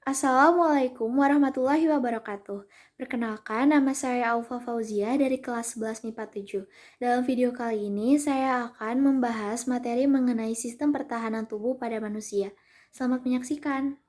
Assalamualaikum warahmatullahi wabarakatuh. Perkenalkan, nama saya Aufa Fauzia dari kelas 11 MIPA 7. Dalam video kali ini, saya akan membahas materi mengenai sistem pertahanan tubuh pada manusia. Selamat menyaksikan.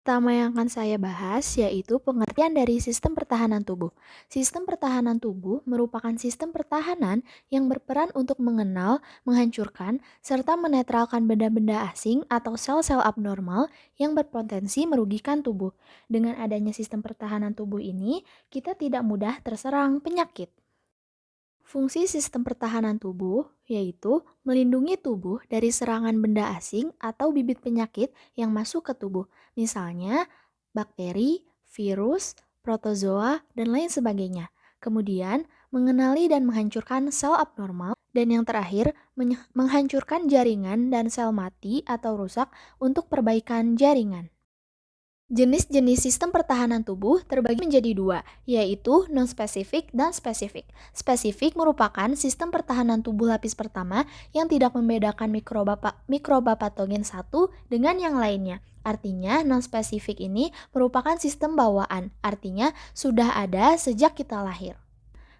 Pertama yang akan saya bahas yaitu pengertian dari sistem pertahanan tubuh. Sistem pertahanan tubuh merupakan sistem pertahanan yang berperan untuk mengenal, menghancurkan, serta menetralkan benda-benda asing atau sel-sel abnormal yang berpotensi merugikan tubuh. Dengan adanya sistem pertahanan tubuh ini, kita tidak mudah terserang penyakit. Fungsi sistem pertahanan tubuh yaitu melindungi tubuh dari serangan benda asing atau bibit penyakit yang masuk ke tubuh, misalnya bakteri, virus, protozoa, dan lain sebagainya. Kemudian, mengenali dan menghancurkan sel abnormal, dan yang terakhir, menghancurkan jaringan dan sel mati atau rusak untuk perbaikan jaringan. Jenis-jenis sistem pertahanan tubuh terbagi menjadi dua, yaitu non-spesifik dan spesifik. Spesifik merupakan sistem pertahanan tubuh lapis pertama yang tidak membedakan mikroba patogen satu dengan yang lainnya. Artinya, non-spesifik ini merupakan sistem bawaan, artinya sudah ada sejak kita lahir.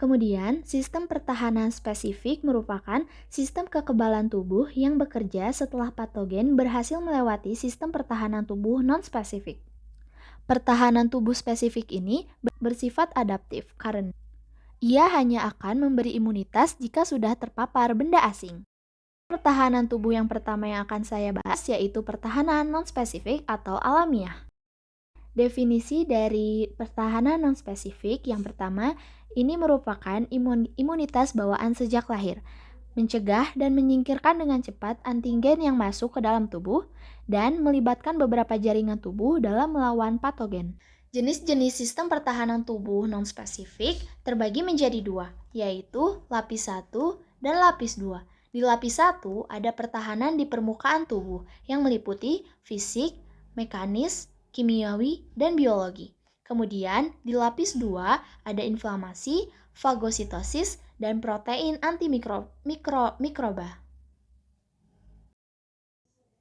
Kemudian, sistem pertahanan spesifik merupakan sistem kekebalan tubuh yang bekerja setelah patogen berhasil melewati sistem pertahanan tubuh non-spesifik. Pertahanan tubuh spesifik ini bersifat adaptif karena ia hanya akan memberi imunitas jika sudah terpapar benda asing. Pertahanan tubuh yang pertama yang akan saya bahas yaitu pertahanan non-spesifik atau alamiah. Definisi dari pertahanan non-spesifik yang pertama, ini merupakan imunitas bawaan sejak lahir, mencegah dan menyingkirkan dengan cepat antigen yang masuk ke dalam tubuh, dan melibatkan beberapa jaringan tubuh dalam melawan patogen. Jenis-jenis sistem pertahanan tubuh non-spesifik terbagi menjadi dua, yaitu lapis 1 dan lapis 2. Di lapis 1 ada pertahanan di permukaan tubuh yang meliputi fisik, mekanis, kimiawi, dan biologi. Kemudian di lapis 2 ada inflamasi, fagositosis, dan protein antimikroba.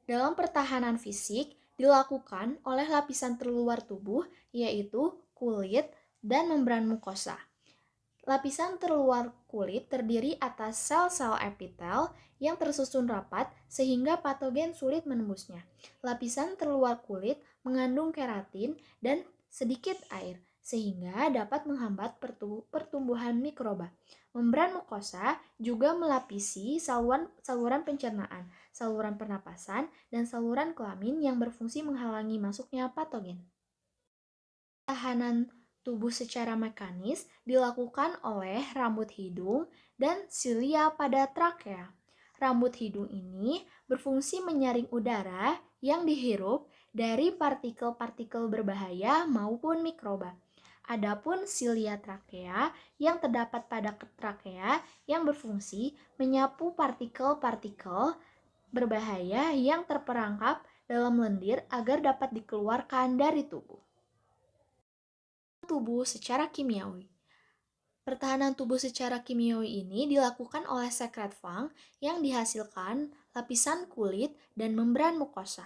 Dalam pertahanan fisik dilakukan oleh lapisan terluar tubuh yaitu kulit dan membran mukosa. Lapisan terluar kulit terdiri atas sel-sel epitel yang tersusun rapat sehingga patogen sulit menembusnya. Lapisan terluar kulit mengandung keratin dan sedikit air sehingga dapat menghambat pertumbuhan mikroba. Membran mukosa juga melapisi saluran pencernaan, saluran pernapasan, dan saluran kelamin yang berfungsi menghalangi masuknya patogen. Tahanan tubuh secara mekanis dilakukan oleh rambut hidung dan silia pada trakea. Rambut hidung ini berfungsi menyaring udara yang dihirup dari partikel-partikel berbahaya maupun mikroba. Adapun silia trakea yang terdapat pada trakea yang berfungsi menyapu partikel-partikel berbahaya yang terperangkap dalam lendir agar dapat dikeluarkan dari tubuh. Tubuh secara kimiawi. Pertahanan tubuh secara kimiawi ini dilakukan oleh sekret Fang yang dihasilkan lapisan kulit dan membran mukosa.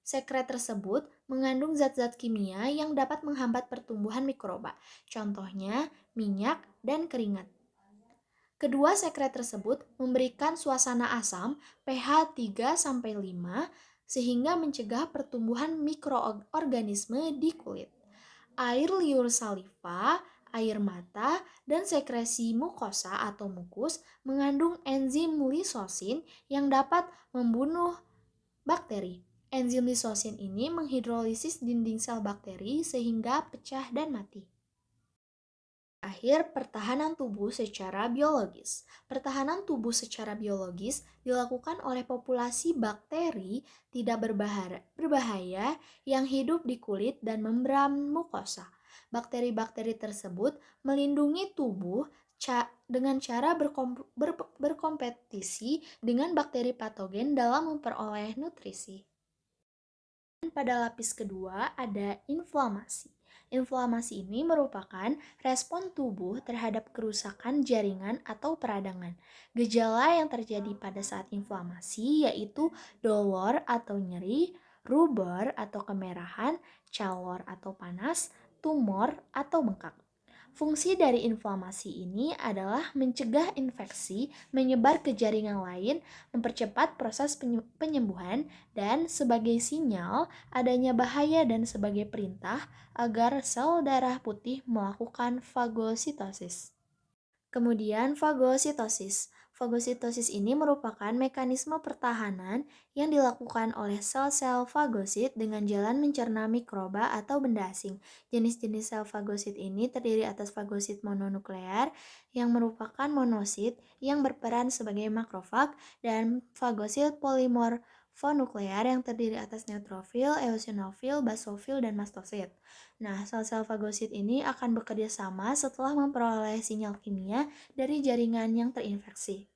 Sekret tersebut mengandung zat-zat kimia yang dapat menghambat pertumbuhan mikroba, contohnya minyak dan keringat. Kedua sekret tersebut memberikan suasana asam pH 3-5 sehingga mencegah pertumbuhan mikroorganisme di kulit. Air liur saliva, air mata, dan sekresi mukosa atau mukus mengandung enzim lisosin yang dapat membunuh bakteri. Enzim lisosin ini menghidrolisis dinding sel bakteri sehingga pecah dan mati. Akhir, pertahanan tubuh secara biologis. Pertahanan tubuh secara biologis dilakukan oleh populasi bakteri tidak berbahaya yang hidup di kulit dan membran mukosa. Bakteri-bakteri tersebut melindungi tubuh dengan cara berkompetisi dengan bakteri patogen dalam memperoleh nutrisi. Pada lapis kedua ada inflamasi. Inflamasi ini merupakan respon tubuh terhadap kerusakan jaringan atau peradangan. Gejala yang terjadi pada saat inflamasi yaitu dolor atau nyeri, rubor atau kemerahan, calor atau panas, tumor atau bengkak. Fungsi dari inflamasi ini adalah mencegah infeksi menyebar ke jaringan lain, mempercepat proses penyembuhan, dan sebagai sinyal adanya bahaya dan sebagai perintah agar sel darah putih melakukan fagositosis. Kemudian fagositosis. Fagositosis ini merupakan mekanisme pertahanan yang dilakukan oleh sel-sel fagosit dengan jalan mencerna mikroba atau benda asing. Jenis-jenis sel fagosit ini terdiri atas fagosit mononuklear yang merupakan monosit yang berperan sebagai makrofag dan fagosit polimorfonuklear yang terdiri atas neutrofil, eosinofil, basofil, dan mastosit. Nah, sel-sel fagosit ini akan bekerja sama setelah memperoleh sinyal kimia dari jaringan yang terinfeksi.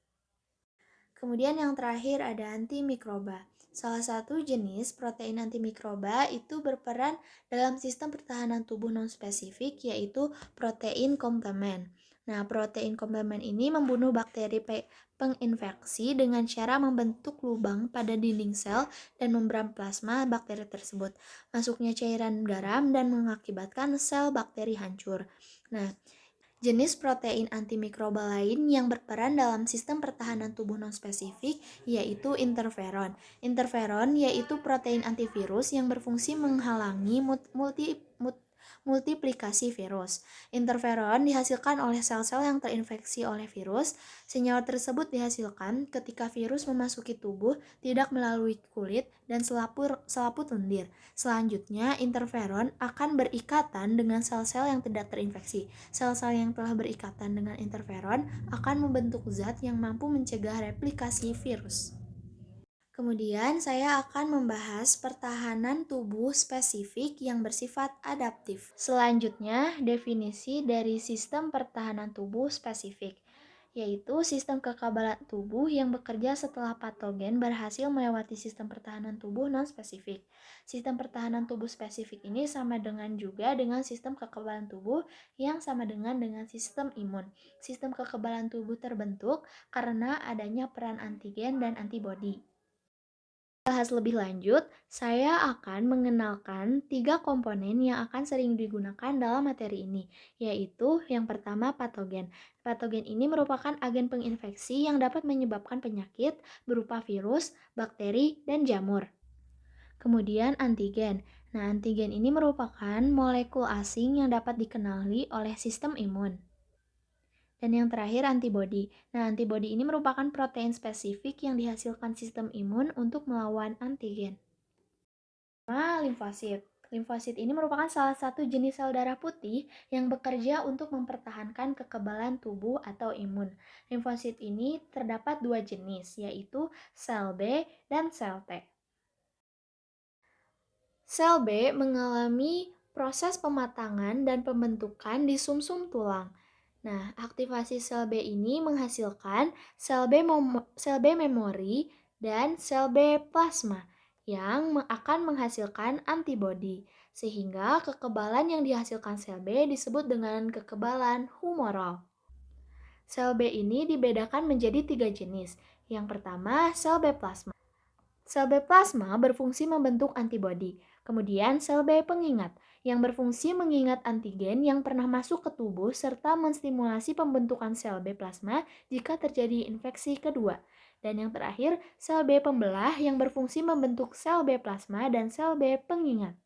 Kemudian yang terakhir ada antimikroba. Salah satu jenis protein antimikroba itu berperan dalam sistem pertahanan tubuh non-spesifik yaitu protein komplement. Nah, protein komplement ini membunuh bakteri penginfeksi dengan cara membentuk lubang pada dinding sel dan membran plasma bakteri tersebut. Masuknya cairan garam dan mengakibatkan sel bakteri hancur. Nah, jenis protein antimikroba lain yang berperan dalam sistem pertahanan tubuh nonspesifik yaitu interferon. Interferon yaitu protein antivirus yang berfungsi menghalangi multiplikasi virus. Interferon dihasilkan oleh sel-sel yang terinfeksi oleh virus. Senyawa tersebut dihasilkan ketika virus memasuki tubuh tidak melalui kulit dan selaput lendir. Selanjutnya, interferon akan berikatan dengan sel-sel yang tidak terinfeksi. Sel-sel yang telah berikatan dengan interferon akan membentuk zat yang mampu mencegah replikasi virus. Kemudian saya akan membahas pertahanan tubuh spesifik yang bersifat adaptif. Selanjutnya, definisi dari sistem pertahanan tubuh spesifik, yaitu sistem kekebalan tubuh yang bekerja setelah patogen berhasil melewati sistem pertahanan tubuh non-spesifik. Sistem pertahanan tubuh spesifik ini sama dengan sistem kekebalan tubuh yang sama dengan sistem imun. Sistem kekebalan tubuh terbentuk karena adanya peran antigen dan antibodi. Bahas lebih lanjut, saya akan mengenalkan 3 komponen yang akan sering digunakan dalam materi ini, yaitu yang pertama patogen. Patogen ini merupakan agen penginfeksi yang dapat menyebabkan penyakit berupa virus, bakteri, dan jamur. Kemudian antigen. Nah, antigen ini merupakan molekul asing yang dapat dikenali oleh sistem imun. Dan yang terakhir antibodi. Nah, antibodi ini merupakan protein spesifik yang dihasilkan sistem imun untuk melawan antigen. Limfosit. Limfosit ini merupakan salah satu jenis sel darah putih yang bekerja untuk mempertahankan kekebalan tubuh atau imun. Limfosit ini terdapat 2 jenis, yaitu sel B dan sel T. Sel B mengalami proses pematangan dan pembentukan di sumsum tulang. Nah, aktivasi sel B ini menghasilkan sel B memori dan sel B plasma yang akan menghasilkan antibodi. Sehingga kekebalan yang dihasilkan sel B disebut dengan kekebalan humoral. Sel B ini dibedakan menjadi 3 jenis. Yang pertama, sel B plasma. Sel B plasma berfungsi membentuk antibodi. Kemudian sel B pengingat yang berfungsi mengingat antigen yang pernah masuk ke tubuh serta menstimulasi pembentukan sel B plasma jika terjadi infeksi kedua. Dan yang terakhir, sel B pembelah yang berfungsi membentuk sel B plasma dan sel B pengingat.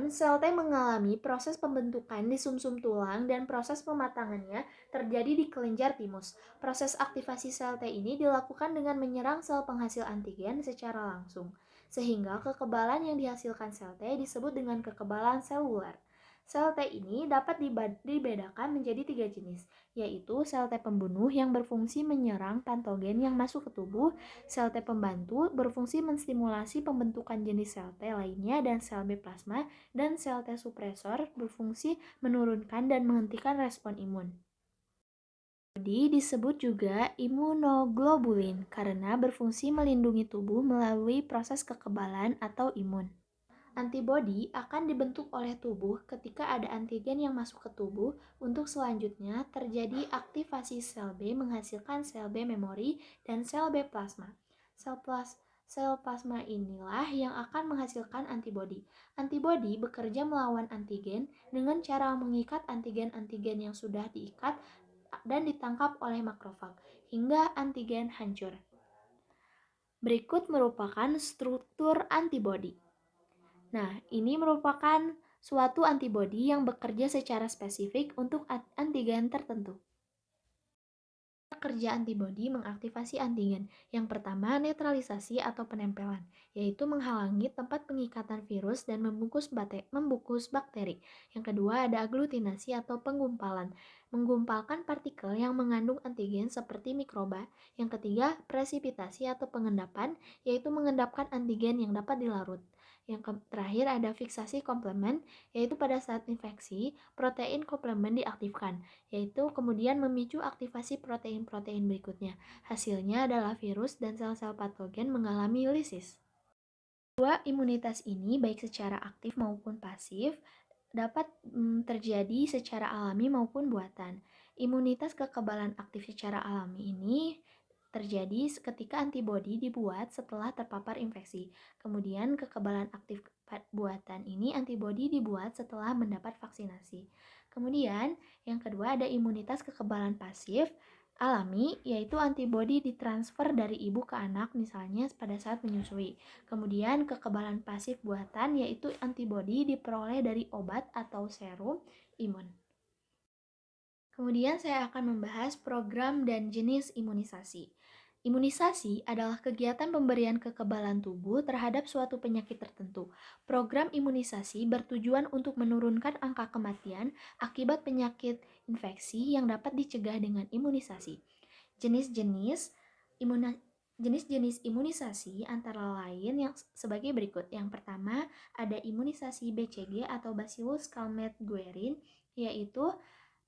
Sel T mengalami proses pembentukan di sumsum tulang dan proses pematangannya terjadi di kelenjar timus. Proses aktivasi sel T ini dilakukan dengan menyerang sel penghasil antigen secara langsung, sehingga kekebalan yang dihasilkan sel T disebut dengan kekebalan seluler. Sel T ini dapat dibedakan menjadi 3 jenis, yaitu sel T pembunuh yang berfungsi menyerang patogen yang masuk ke tubuh, sel T pembantu berfungsi menstimulasi pembentukan jenis sel T lainnya, dan sel B plasma dan sel T supresor berfungsi menurunkan dan menghentikan respon imun. Jadi disebut juga imunoglobulin karena berfungsi melindungi tubuh melalui proses kekebalan atau imun. Antibodi akan dibentuk oleh tubuh ketika ada antigen yang masuk ke tubuh. Untuk selanjutnya terjadi aktivasi sel B menghasilkan sel B memori dan sel B plasma. Sel plasma inilah yang akan menghasilkan antibodi. Antibodi bekerja melawan antigen dengan cara mengikat antigen-antigen yang sudah diikat dan ditangkap oleh makrofag hingga antigen hancur. Berikut merupakan struktur antibodi. Nah, ini merupakan suatu antibodi yang bekerja secara spesifik untuk antigen tertentu. Kerja antibodi mengaktifasi antigen. Yang pertama, netralisasi atau penempelan, yaitu menghalangi tempat pengikatan virus dan membungkus bakteri. Yang kedua, ada aglutinasi atau penggumpalan, menggumpalkan partikel yang mengandung antigen seperti mikroba. Yang ketiga, presipitasi atau pengendapan, yaitu mengendapkan antigen yang dapat dilarut. Yang terakhir ada fiksasi komplement, yaitu pada saat infeksi, protein komplement diaktifkan, yaitu kemudian memicu aktivasi protein-protein berikutnya. Hasilnya adalah virus dan sel-sel patogen mengalami lisis. Dua imunitas ini baik secara aktif maupun pasif dapat terjadi secara alami maupun buatan. Imunitas kekebalan aktif secara alami ini terjadi ketika antibodi dibuat setelah terpapar infeksi. Kemudian kekebalan aktif buatan ini antibodi dibuat setelah mendapat vaksinasi. Kemudian yang kedua ada imunitas kekebalan pasif alami, yaitu antibodi ditransfer dari ibu ke anak misalnya pada saat menyusui. Kemudian kekebalan pasif buatan yaitu antibodi diperoleh dari obat atau serum imun. Kemudian saya akan membahas program dan jenis imunisasi. Imunisasi adalah kegiatan pemberian kekebalan tubuh terhadap suatu penyakit tertentu. Program imunisasi bertujuan untuk menurunkan angka kematian akibat penyakit infeksi yang dapat dicegah dengan imunisasi. Jenis-jenis imunisasi antara lain yang sebagai berikut. Yang pertama, ada imunisasi BCG atau Bacillus Calmette-Guerin, yaitu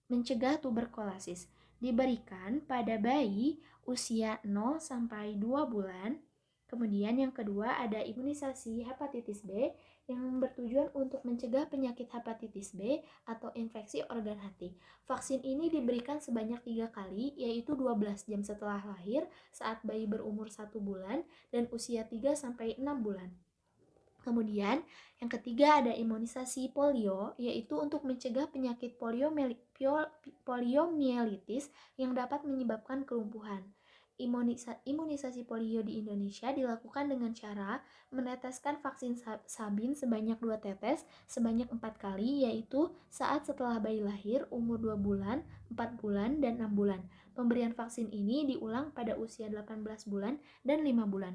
mencegah tuberkulosis. Diberikan pada bayi usia 0 sampai 2 bulan. Kemudian yang kedua ada imunisasi hepatitis B yang bertujuan untuk mencegah penyakit hepatitis B atau infeksi organ hati. Vaksin ini diberikan sebanyak 3 kali, yaitu 12 jam setelah lahir, saat bayi berumur 1 bulan, dan usia 3 sampai 6 bulan. Kemudian, yang ketiga ada imunisasi polio, yaitu untuk mencegah penyakit poliomielitis yang dapat menyebabkan kelumpuhan. Imunisasi polio di Indonesia dilakukan dengan cara meneteskan vaksin sabin sebanyak 2 tetes sebanyak 4 kali, yaitu saat setelah bayi lahir, umur 2 bulan, 4 bulan, dan 6 bulan. Pemberian vaksin ini diulang pada usia 18 bulan dan 5 bulan.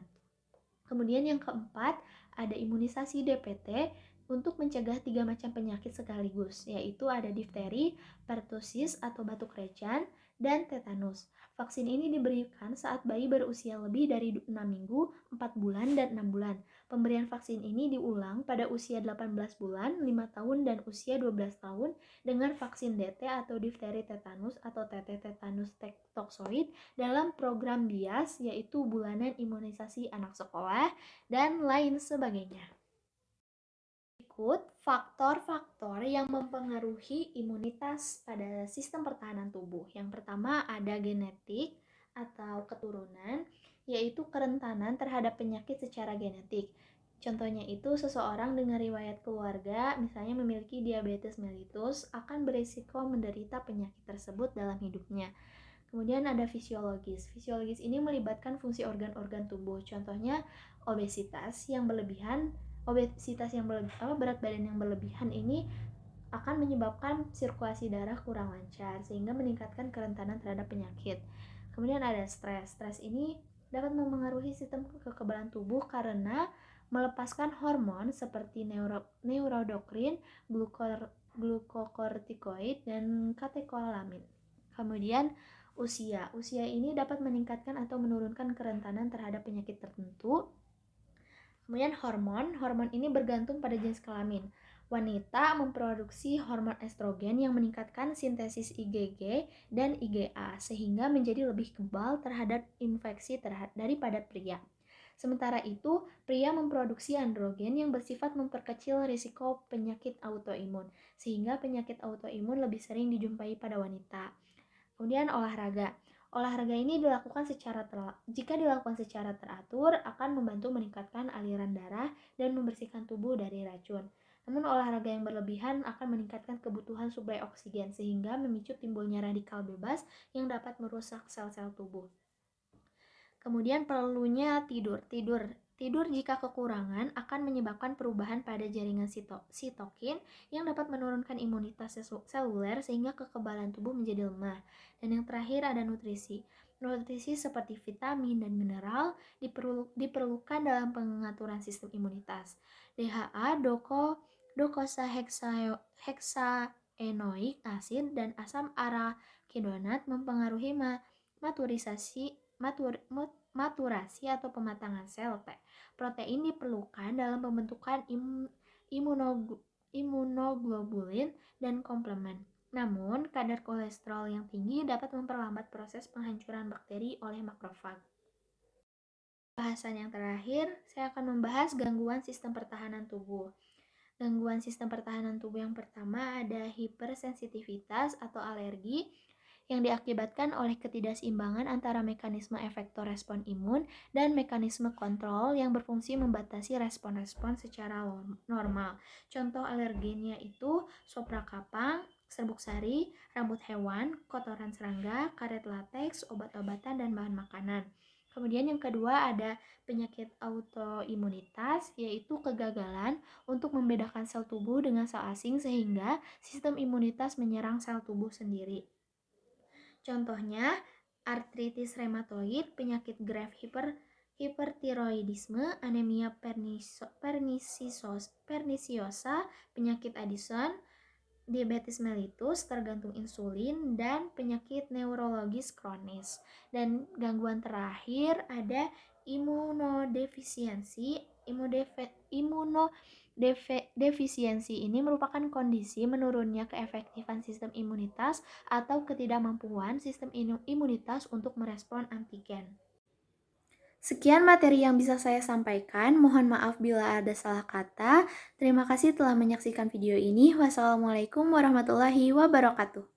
Kemudian yang keempat, ada imunisasi DPT untuk mencegah 3 macam penyakit sekaligus, yaitu ada difteri, pertusis atau batuk recan, dan tetanus. Vaksin ini diberikan saat bayi berusia lebih dari 6 minggu, 4 bulan, dan 6 bulan. Pemberian vaksin ini diulang pada usia 18 bulan, 5 tahun, dan usia 12 tahun dengan vaksin DT atau difteri tetanus atau TT tetanus toxoid dalam program BIAS, yaitu bulanan imunisasi anak sekolah, dan lain sebagainya. Berikut faktor-faktor yang mempengaruhi imunitas pada sistem pertahanan tubuh. Yang pertama ada genetik atau keturunan, yaitu kerentanan terhadap penyakit secara genetik. Contohnya itu seseorang dengan riwayat keluarga, misalnya memiliki diabetes mellitus, akan berisiko menderita penyakit tersebut dalam hidupnya. Kemudian ada fisiologis. Fisiologis ini melibatkan fungsi organ-organ tubuh. Contohnya obesitas yang berlebihan, berat badan yang berlebihan ini akan menyebabkan sirkulasi darah kurang lancar sehingga meningkatkan kerentanan terhadap penyakit. Kemudian ada stres. Stres ini dapat mempengaruhi sistem kekebalan tubuh karena melepaskan hormon seperti neurodokrin, glukokortikoid, dan katekolamin. Kemudian usia. Usia ini dapat meningkatkan atau menurunkan kerentanan terhadap penyakit tertentu. Kemudian hormon ini bergantung pada jenis kelamin. Wanita memproduksi hormon estrogen yang meningkatkan sintesis IgG dan IgA sehingga menjadi lebih kebal terhadap infeksi daripada pria. Sementara itu, pria memproduksi androgen yang bersifat memperkecil risiko penyakit autoimun, sehingga penyakit autoimun lebih sering dijumpai pada wanita. Kemudian olahraga. Olahraga ini jika dilakukan secara teratur akan membantu meningkatkan aliran darah dan membersihkan tubuh dari racun. Namun olahraga yang berlebihan akan meningkatkan kebutuhan suplai oksigen sehingga memicu timbulnya radikal bebas yang dapat merusak sel-sel tubuh. Kemudian perlunya Tidur jika kekurangan akan menyebabkan perubahan pada jaringan sitokin yang dapat menurunkan imunitas seluler sehingga kekebalan tubuh menjadi lemah. Dan yang terakhir ada nutrisi. Nutrisi seperti vitamin dan mineral diperlukan dalam pengaturan sistem imunitas. DHA, hexaenoic acid dan asam arakinonat mempengaruhi maturasi atau pematangan sel T. Protein diperlukan dalam pembentukan imunoglobulin dan komplement. Namun, kadar kolesterol yang tinggi dapat memperlambat proses penghancuran bakteri oleh makrofag. Bahasan yang terakhir, saya akan membahas gangguan sistem pertahanan tubuh. Gangguan sistem pertahanan tubuh yang pertama ada hipersensitivitas atau alergi yang diakibatkan oleh ketidakseimbangan antara mekanisme efektor respon imun dan mekanisme kontrol yang berfungsi membatasi respon-respon secara normal. Contoh alergennya itu sopra kapang, serbuk sari, rambut hewan, kotoran serangga, karet lateks, obat-obatan, dan bahan makanan. Kemudian yang kedua ada penyakit autoimunitas, yaitu kegagalan untuk membedakan sel tubuh dengan sel asing sehingga sistem imunitas menyerang sel tubuh sendiri. Contohnya, artritis reumatoid, penyakit Graves, hipertiroidisme, anemia perniciosa, penyakit Addison, diabetes mellitus, tergantung insulin, dan penyakit neurologis kronis. Dan gangguan terakhir ada imunodefisiensi. Defisiensi ini merupakan kondisi menurunnya keefektifan sistem imunitas atau ketidakmampuan sistem imunitas untuk merespon antigen. Sekian materi yang bisa saya sampaikan. Mohon maaf bila ada salah kata. Terima kasih telah menyaksikan video ini. Wassalamualaikum warahmatullahi wabarakatuh.